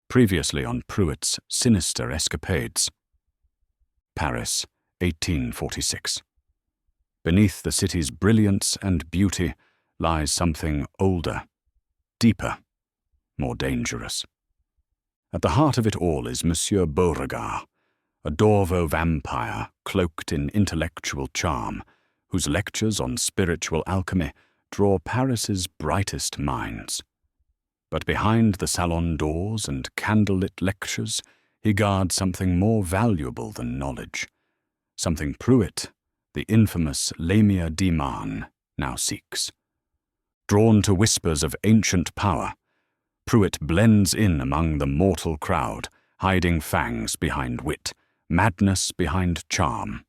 Previously on Pruett's Sinister Escapades. Paris, 1846. Beneath the city's brilliance and beauty lies something older, deeper, more dangerous. At the heart of it all is Monsieur Beauregard, a Dorvo vampire cloaked in intellectual charm, whose lectures on spiritual alchemy draw Paris's brightest minds. But behind the salon doors and candlelit lectures, he guards something more valuable than knowledge, something Pruett, the infamous Lamia Demon, now seeks. Drawn to whispers of ancient power, Pruett blends in among the mortal crowd, hiding fangs behind wit, madness behind charm.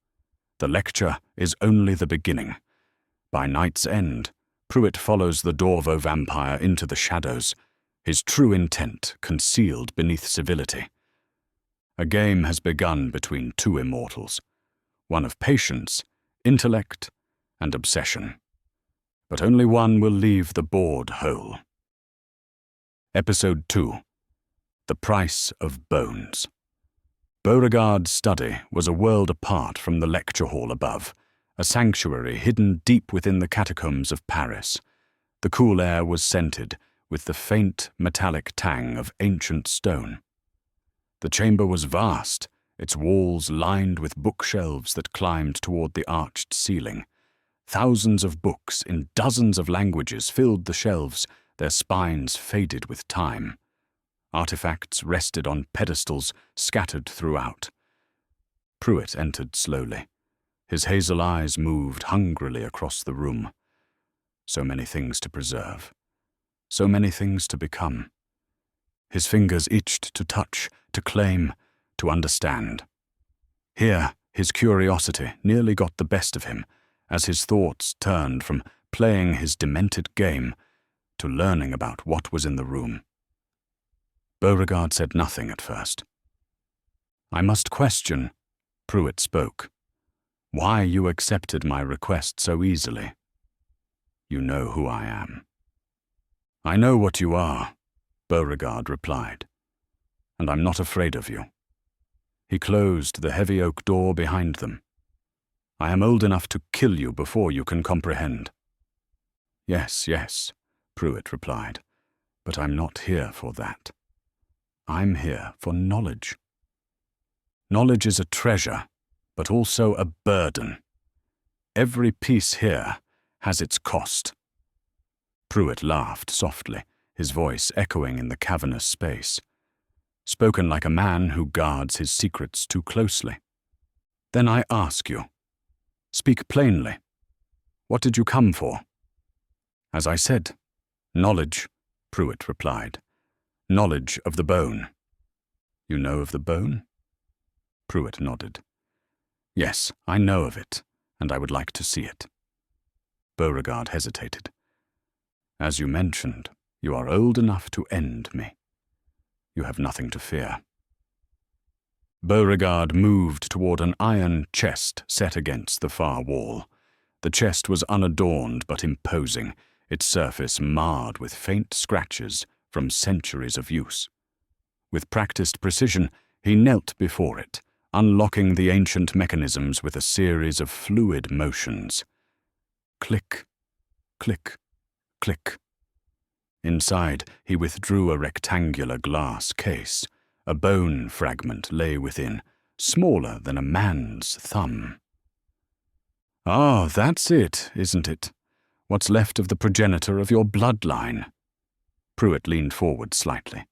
The lecture is only the beginning. By night's end, Pruett follows the Dorvo vampire into the shadows, his true intent concealed beneath civility. A game has begun between two immortals, one of patience, intellect, and obsession. But only one will leave the board whole. Episode 2. The Price of Bones. Beauregard's study was a world apart from the lecture hall above, a sanctuary hidden deep within the catacombs of Paris. The cool air was scented with the faint metallic tang of ancient stone. The chamber was vast, its walls lined with bookshelves that climbed toward the arched ceiling. Thousands of books in dozens of languages filled the shelves, their spines faded with time. Artifacts rested on pedestals scattered throughout. Pruett entered slowly. His hazel eyes moved hungrily across the room. So many things to preserve. So many things to become. His fingers itched to touch, to claim, to understand. Here, his curiosity nearly got the best of him, as his thoughts turned from playing his demented game to learning about what was in the room. Beauregard said nothing at first. "I must question," Pruett spoke, "why you accepted my request so easily. You know who I am." "I know what you are," Beauregard replied, "and I'm not afraid of you." He closed the heavy oak door behind them. "I am old enough to kill you before you can comprehend." "Yes, yes," Pruett replied, "but I'm not here for that. I'm here for knowledge. Knowledge is a treasure, but also a burden. Every piece here has its cost." Pruett laughed softly, his voice echoing in the cavernous space, spoken like a man who guards his secrets too closely. "Then I ask you, speak plainly. What did you come for?" "As I said, knowledge," Pruett replied. "Knowledge of the bone." "You know of the bone?" Pruett nodded. "Yes, I know of it, and I would like to see it." Beauregard hesitated. "As you mentioned, you are old enough to end me. You have nothing to fear." Beauregard moved toward an iron chest set against the far wall. The chest was unadorned but imposing, its surface marred with faint scratches from centuries of use. With practiced precision, he knelt before it, unlocking the ancient mechanisms with a series of fluid motions. Click, click, click. Inside, he withdrew a rectangular glass case. A bone fragment lay within, smaller than a man's thumb. "Ah, that's it, isn't it? What's left of the progenitor of your bloodline?" Pruett leaned forward slightly.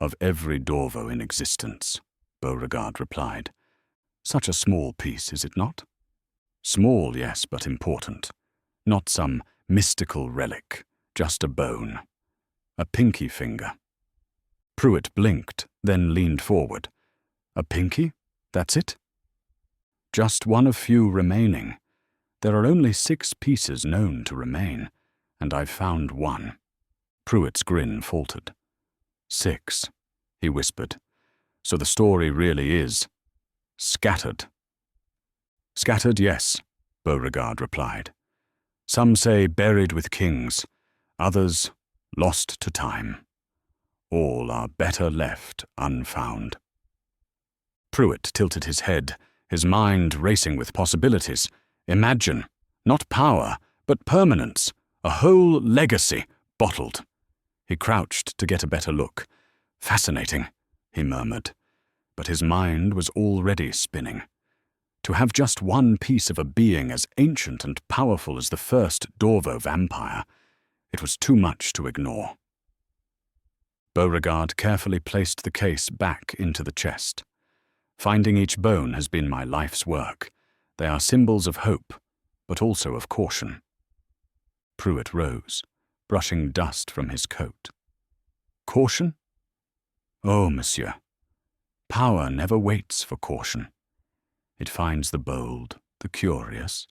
"Of every Dorvo in existence," Beauregard replied. "Such a small piece, is it not? Small, yes, but important. Not some mystical relic, just a bone. A pinky finger." Pruett blinked, then leaned forward. "A pinky? That's it?" "Just one of few remaining. There are only 6 pieces known to remain, and I've found one." Pruett's grin faltered. 6, he whispered. "So the story really is scattered." "Scattered, yes," Beauregard replied. "Some say buried with kings, others lost to time. all are better left unfound. Pruett tilted his head, his mind racing with possibilities. Imagine, not power, but permanence, a whole legacy, bottled. He crouched to get a better look. Fascinating, he murmured, but his mind was already spinning. To have just one piece of a being as ancient and powerful as the first Dorvo vampire, it was too much to ignore. Beauregard carefully placed the case back into the chest. Finding each bone has been my life's work. They are symbols of hope, but also of caution. Pruett rose, brushing dust from his coat. Caution? Oh, monsieur. Power never waits for caution. It finds the bold, the curious.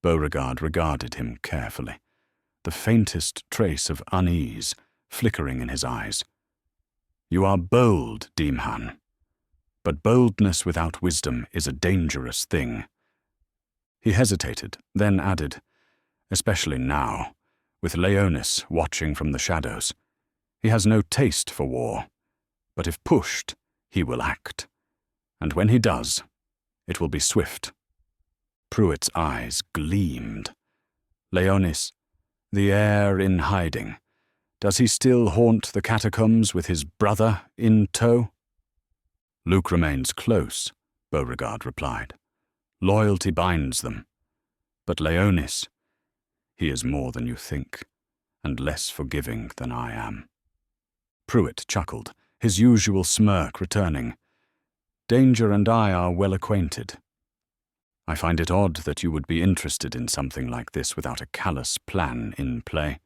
Beauregard regarded him carefully, the faintest trace of unease flickering in his eyes. You are bold, Demhan. But boldness without wisdom is a dangerous thing. He hesitated, then added, especially now, with Leonis watching from the shadows. He has no taste for war, but if pushed, he will act. And when he does, it will be swift. Pruett's eyes gleamed. Leonis, the heir in hiding, does he still haunt the catacombs with his brother in tow? Luke remains close, Beauregard replied. Loyalty binds them. But Leonis, he is more than you think, and less forgiving than I am. Pruett chuckled, his usual smirk returning. Danger and I are well acquainted. I find it odd that you would be interested in something like this without a callous plan in play.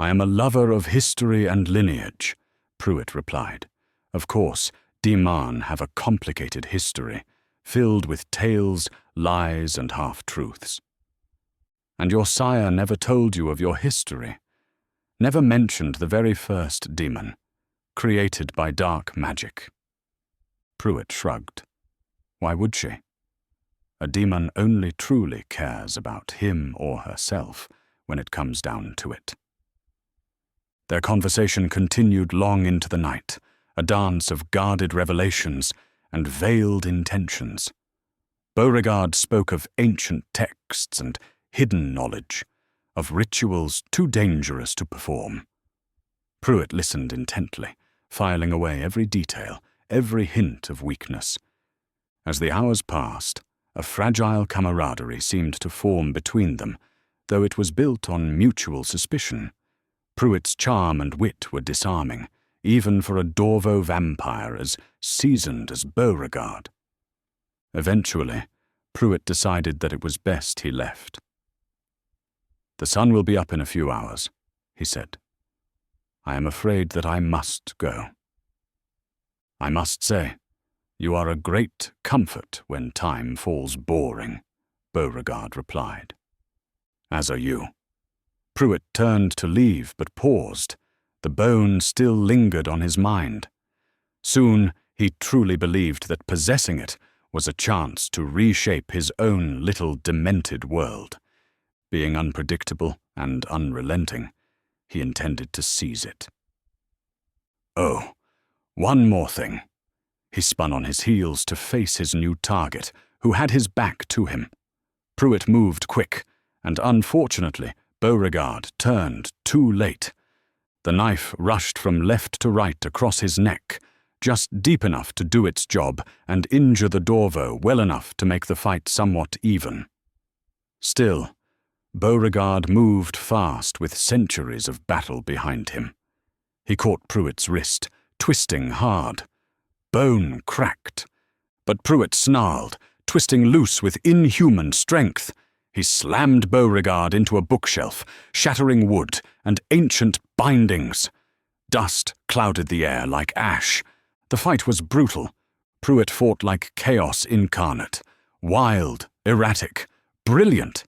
I am a lover of history and lineage, Pruett replied. Of course, Demhan have a complicated history, filled with tales, lies, and half-truths. And your sire never told you of your history, never mentioned the very first demon, created by dark magic. Pruett shrugged. Why would she? A demon only truly cares about him or herself when it comes down to it. Their conversation continued long into the night, a dance of guarded revelations and veiled intentions. Beauregard spoke of ancient texts and hidden knowledge, of rituals too dangerous to perform. Pruett listened intently, filing away every detail, every hint of weakness. As the hours passed, a fragile camaraderie seemed to form between them, though it was built on mutual suspicion. Pruett's charm and wit were disarming, even for a Dorvo vampire as seasoned as Beauregard. Eventually, Pruett decided that it was best he left. The sun will be up in a few hours, he said. I am afraid that I must go. I must say, you are a great comfort when time falls boring, Beauregard replied. As are you. Pruett turned to leave, but paused. The bone still lingered on his mind. Soon he truly believed that possessing it was a chance to reshape his own little demented world. Being unpredictable and unrelenting, he intended to seize it. Oh, one more thing. He spun on his heels to face his new target, who had his back to him. Pruett moved quick, and unfortunately, Beauregard turned too late. The knife rushed from left to right across his neck, just deep enough to do its job and injure the Dorvo well enough to make the fight somewhat even. Still, Beauregard moved fast with centuries of battle behind him. He caught Pruett's wrist, twisting hard. Bone cracked, but Pruett snarled, twisting loose with inhuman strength. He slammed Beauregard into a bookshelf, shattering wood and ancient bindings. Dust clouded the air like ash. The fight was brutal. Pruett fought like chaos incarnate, wild, erratic, brilliant.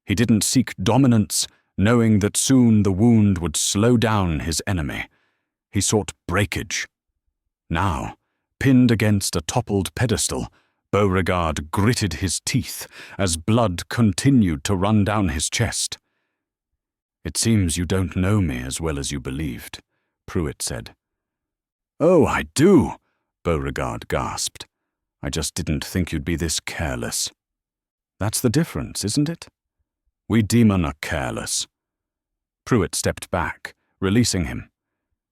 He didn't seek dominance, knowing that soon the wound would slow down his enemy. He sought breakage. Now, pinned against a toppled pedestal, Beauregard gritted his teeth as blood continued to run down his chest. "It seems you don't know me as well as you believed," Pruett said. "Oh, I do," Beauregard gasped. "I just didn't think you'd be this careless." "That's the difference, isn't it?" "We demon are careless." Pruett stepped back, releasing him.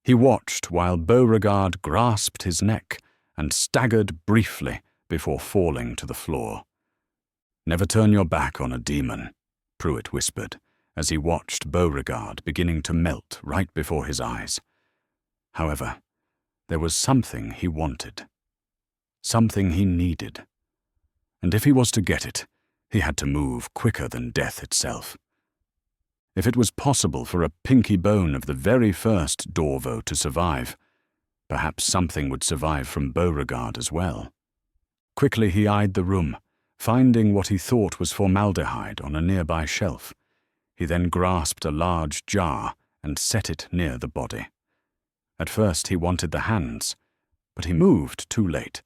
He watched while Beauregard grasped his neck and staggered briefly before falling to the floor. "Never turn your back on a demon," Pruett whispered, as he watched Beauregard beginning to melt right before his eyes. However, there was something he wanted. Something he needed. And if he was to get it, he had to move quicker than death itself. If it was possible for a pinky bone of the very first Dorvo to survive, perhaps something would survive from Beauregard as well. Quickly he eyed the room, finding what he thought was formaldehyde on a nearby shelf. He then grasped a large jar and set it near the body. At first he wanted the hands, but he moved too late.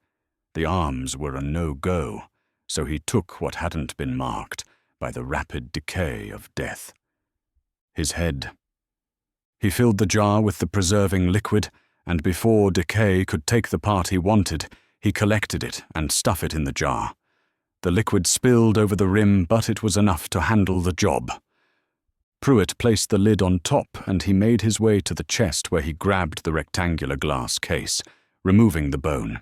The arms were a no-go, so he took what hadn't been marked by the rapid decay of death. His head. He filled the jar with the preserving liquid, and before decay could take the part he wanted, he collected it and stuffed it in the jar. The liquid spilled over the rim, but it was enough to handle the job. Pruett placed the lid on top, and he made his way to the chest where he grabbed the rectangular glass case, removing the bone.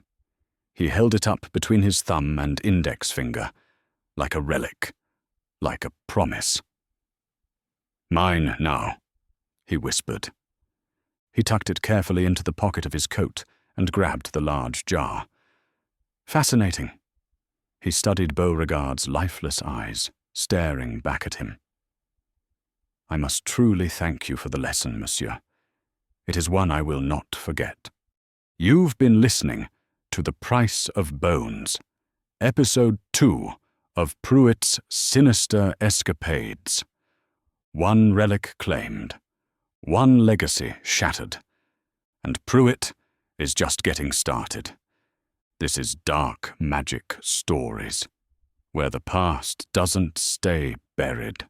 He held it up between his thumb and index finger, like a relic, like a promise. "Mine now," he whispered. He tucked it carefully into the pocket of his coat and grabbed the large jar. Fascinating. He studied Beauregard's lifeless eyes, staring back at him. "I must truly thank you for the lesson, monsieur. It is one I will not forget." You've been listening to The Price of Bones, Episode 2 of Pruett's Sinister Escapades. One relic claimed, one legacy shattered, and Pruett is just getting started. This is Dark Magic Stories, where the past doesn't stay buried.